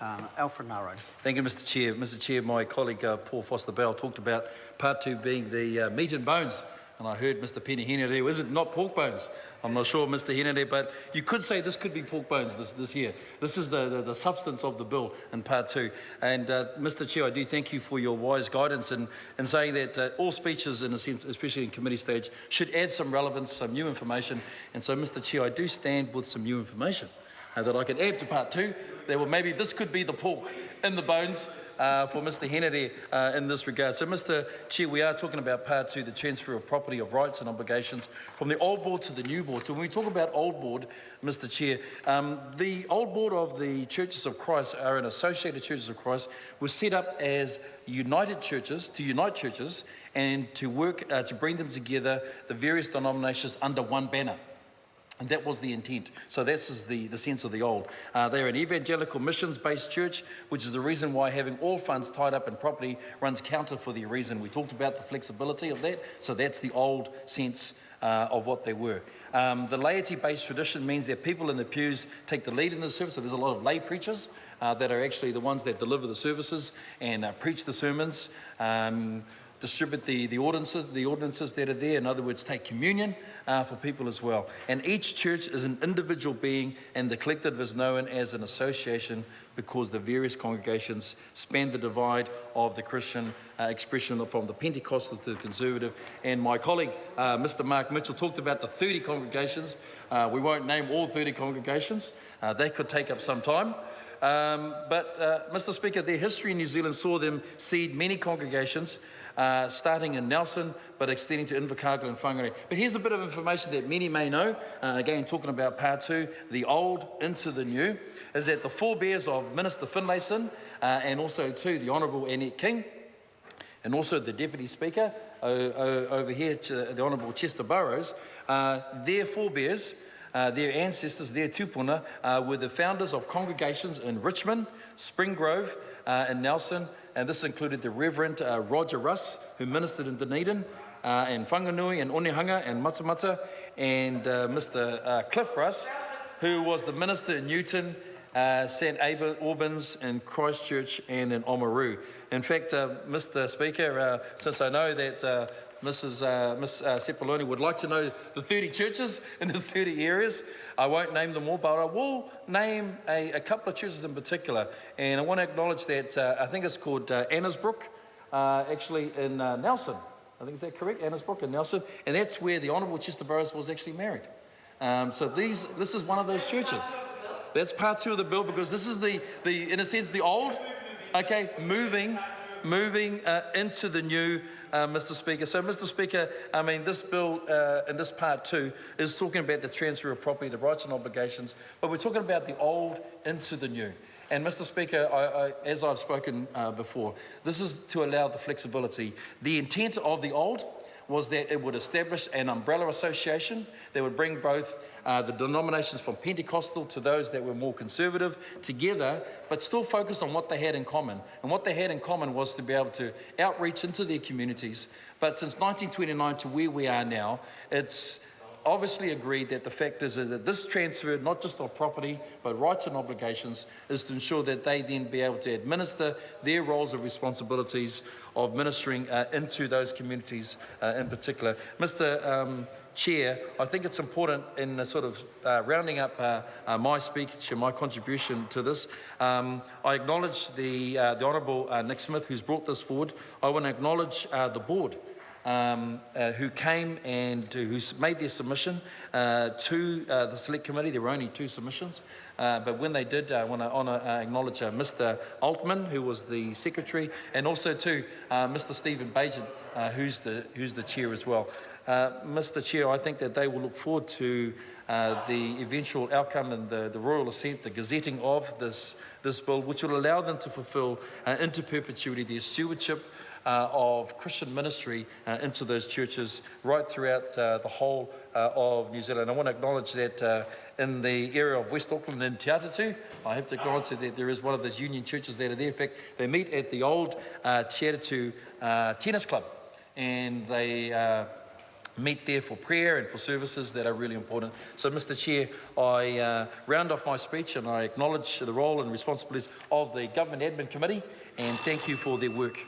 Alfred Naro. Thank you, Mr Chair. Mr Chair, my colleague Paul Foster-Bell talked about part 2 being the meat and bones, and I heard Mr Penny Henry, is it not pork bones? I'm not sure, Mr Henry, but you could say this could be pork bones this year. This is the substance of the bill in part 2. And Mr Chair, I do thank you for your wise guidance in saying that all speeches, in a sense, especially in committee stage, should add some relevance, some new information. And so, Mr Chair, I do stand with some new information that I can add to part 2. That maybe this could be the pork in the bones for Mr Henry in this regard. So, Mr Chair, we are talking about part 2, the transfer of property, of rights and obligations from the old board to the new board. So when we talk about old board, Mr Chair, the old board of the Churches of Christ are an associated Churches of Christ, was set up as united churches, to unite churches and to work to bring them together, the various denominations under one banner. And that was the intent. So this is the sense of the old. They're an evangelical missions-based church, which is the reason why having all funds tied up in property runs counter for the reason. We talked about the flexibility of that, so that's the old sense of what they were. The laity-based tradition means that people in the pews take the lead in the service, so there's a lot of lay preachers that are actually the ones that deliver the services and preach the sermons, distribute the ordinances that are there, in other words, take communion for people as well. And each church is an individual being, and the collective is known as an association because the various congregations span the divide of the Christian expression from the Pentecostal to the conservative. And my colleague, Mr Mark Mitchell, talked about the 30 congregations. We won't name all 30 congregations. They could take up some time. But Mr Speaker, their history in New Zealand saw them seed many congregations, starting in Nelson, but extending to Invercargill and Whangarei. But here's a bit of information that many may know, again talking about part 2, the old into the new, is that the forebears of Minister Finlayson and also too the Honourable Annette King, and also the Deputy Speaker over here, the Honourable Chester Burrows, their forebears, their ancestors, their tupuna, were the founders of congregations in Richmond, Spring Grove, and Nelson, and this included the Reverend Roger Russ, who ministered in Dunedin, and Whanganui, and Onehunga, and Matamata, and Mr Cliff Russ, who was the minister in Newton, St Albans, in Christchurch, and in Oamaru. In fact, Mr Speaker, since I know that Miss Sepuloni would like to know the 30 churches in the 30 areas, I won't name them all, but I will name a couple of churches in particular. And I want to acknowledge that I think it's called Annesbrook, actually in Nelson. I think, is that correct? Annesbrook in Nelson. And that's where the Honourable Chester Burrows was actually married. So this is one of those churches. That's part 2 of the bill, because this is the in a sense, the old, okay, moving into the new, Mr Speaker. So, Mr Speaker, I mean, this bill in this part 2 is talking about the transfer of property, the rights and obligations, but we're talking about the old into the new. And Mr Speaker, as I've spoken before, this is to allow the flexibility. The intent of the old was that it would establish an umbrella association that would bring both the denominations from Pentecostal to those that were more conservative together, but still focus on what they had in common. And what they had in common was to be able to outreach into their communities. But since 1929 to where we are now, it's obviously agreed that the fact is that this transfer, not just of property, but rights and obligations, is to ensure that they then be able to administer their roles and responsibilities of ministering into those communities in particular. Mr. Chair, I think it's important in sort of rounding up my speech and my contribution to this. I acknowledge the Honourable Nick Smith, who's brought this forward. I want to acknowledge the board who came and who's made their submission to the Select Committee. There were only 2 submissions, but when they did, I want to acknowledge Mr Altman, who was the Secretary, and also to Mr Stephen Bajan, who's the Chair as well. Mr Chair, I think that they will look forward to the eventual outcome and the royal assent, the gazetting of this bill, which will allow them to fulfil into perpetuity their stewardship of Christian ministry into those churches right throughout the whole of New Zealand. I want to acknowledge that in the area of West Auckland and Te Atatu, I have to acknowledge that there is one of those union churches that are there. In fact, they meet at the old Te Atatu Tennis Club, and they meet there for prayer and for services that are really important. So, Mr. Chair, I round off my speech and I acknowledge the role and responsibilities of the Government Admin Committee and thank you for their work.